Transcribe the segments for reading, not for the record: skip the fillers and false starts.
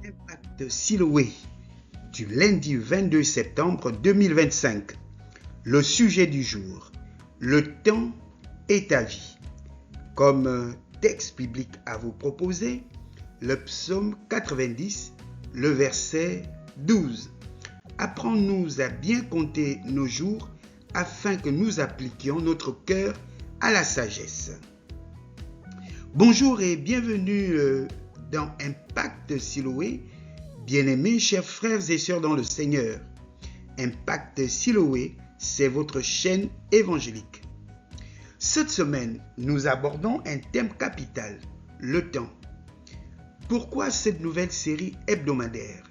Impact Siloé du lundi 22 septembre 2025. Le sujet du jour, le temps est ta vie. Comme texte biblique à vous proposer, le psaume 90, le verset 12. Apprends-nous à bien compter nos jours afin que nous appliquions notre cœur à la sagesse. Bonjour et bienvenue dans Impact Siloé, bien-aimés chers frères et sœurs dans le Seigneur. Impact Siloé, c'est votre chaîne évangélique. Cette semaine, nous abordons un thème capital, le temps. Pourquoi cette nouvelle série hebdomadaire?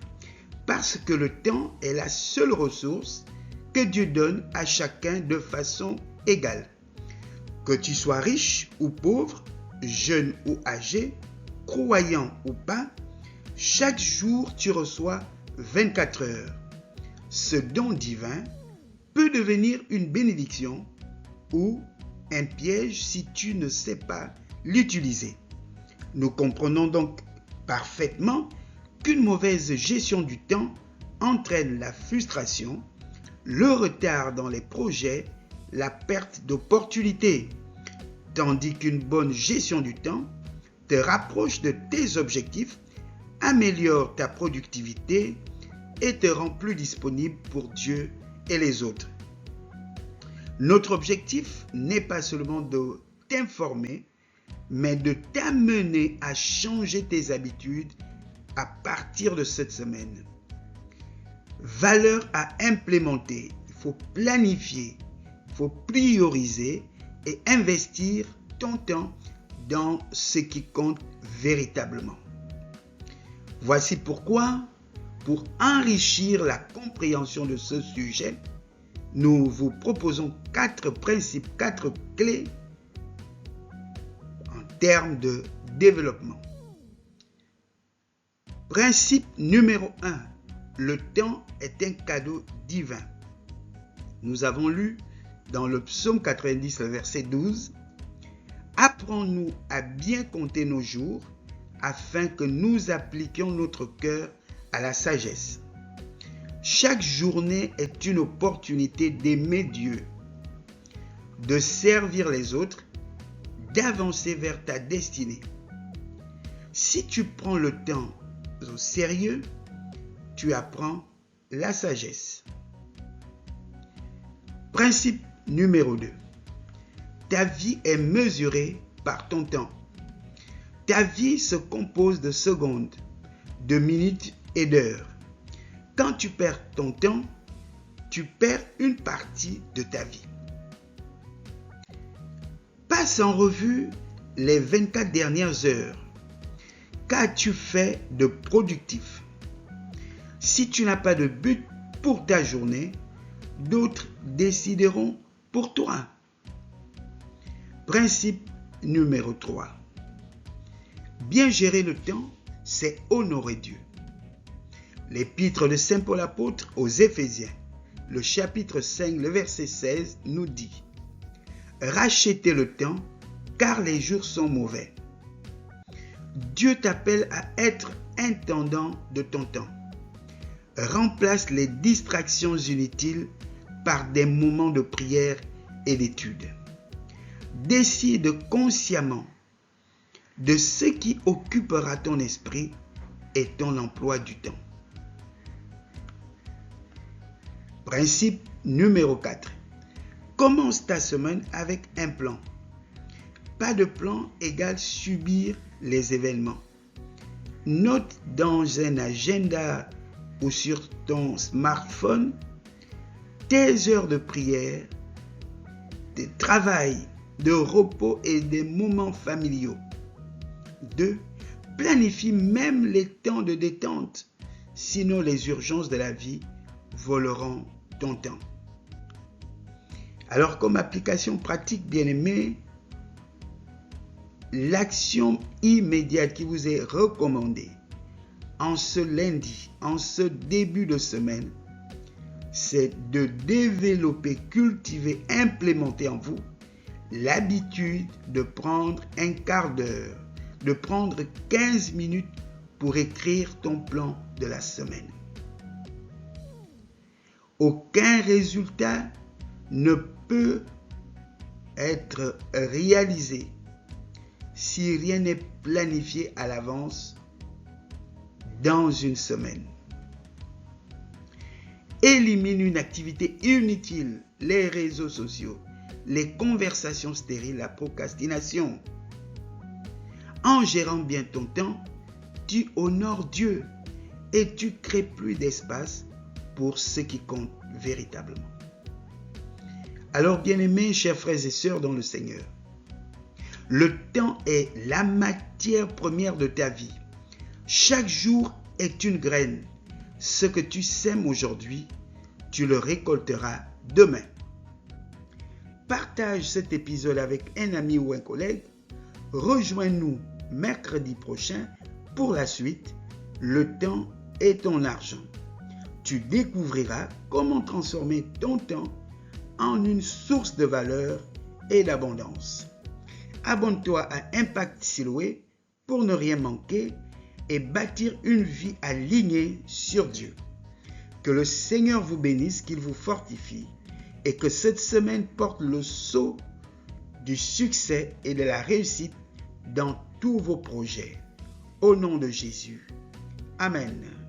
Parce que le temps est la seule ressource que Dieu donne à chacun de façon égale. Que tu sois riche ou pauvre, jeune ou âgé, croyant ou pas, chaque jour tu reçois 24 heures. Ce don divin peut devenir une bénédiction ou un piège si tu ne sais pas l'utiliser. Nous comprenons donc parfaitement qu'une mauvaise gestion du temps entraîne la frustration, le retard dans les projets, la perte d'opportunités, tandis qu'une bonne gestion du temps te rapproche de tes objectifs, améliore ta productivité et te rend plus disponible pour Dieu et les autres. Notre objectif n'est pas seulement de t'informer, mais de t'amener à changer tes habitudes à partir de cette semaine. Valeur à implémenter, il faut planifier, il faut prioriser et investir ton temps dans ce qui compte véritablement. Voici pourquoi, pour enrichir la compréhension de ce sujet, nous vous proposons 4 principes, 4 clés en termes de développement. Principe numéro 1. Le temps est un cadeau divin. Nous avons lu dans le psaume 90, le verset 12, « Apprends-nous à bien compter nos jours, afin que nous appliquions notre cœur à la sagesse. » Chaque journée est une opportunité d'aimer Dieu, de servir les autres, d'avancer vers ta destinée. Si tu prends le temps au sérieux, tu apprends la sagesse. Principe numéro 2. Ta vie est mesurée par ton temps. Ta vie se compose de secondes, de minutes et d'heures. Quand tu perds ton temps, tu perds une partie de ta vie. Passe en revue les 24 dernières heures. Qu'as-tu fait de productif? Si tu n'as pas de but pour ta journée, d'autres décideront pour toi. Principe numéro 3. Bien gérer le temps, c'est honorer Dieu. L'épître de Saint Paul apôtre aux Éphésiens, le chapitre 5, le verset 16, nous dit « Rachetez le temps, car les jours sont mauvais. » Dieu t'appelle à être intendant de ton temps. Remplace les distractions inutiles par des moments de prière et d'étude. Décide consciemment de ce qui occupera ton esprit et ton emploi du temps. Principe numéro 4. Commence ta semaine avec un plan. Pas de plan égale subir les événements. Note dans un agenda ou sur ton smartphone tes heures de prière, de travail, de repos et des moments familiaux. 2. Planifie même les temps de détente, sinon les urgences de la vie voleront ton temps. Alors, comme application pratique, bien-aimé, l'action immédiate qui vous est recommandée en ce lundi, en ce début de semaine, c'est de développer, cultiver, implémenter en vous l'habitude de prendre un quart d'heure, de prendre 15 minutes pour écrire ton plan de la semaine. Aucun résultat ne peut être réalisé si rien n'est planifié à l'avance dans une semaine. Élimine une activité inutile, les réseaux sociaux, les conversations stériles, la procrastination. En gérant bien ton temps, tu honores Dieu et tu crées plus d'espace pour ce qui compte véritablement. Alors, bien-aimés, chers frères et sœurs dans le Seigneur, le temps est la matière première de ta vie. Chaque jour est une graine. Ce que tu sèmes aujourd'hui, tu le récolteras demain. Partage cet épisode avec un ami ou un collègue. Rejoins-nous mercredi prochain pour la suite. Le temps est ton argent. Tu découvriras comment transformer ton temps en une source de valeur et d'abondance. Abonne-toi à Impact Siloé pour ne rien manquer et bâtir une vie alignée sur Dieu. Que le Seigneur vous bénisse, qu'il vous fortifie et que cette semaine porte le sceau du succès et de la réussite dans tous vos projets. Au nom de Jésus. Amen.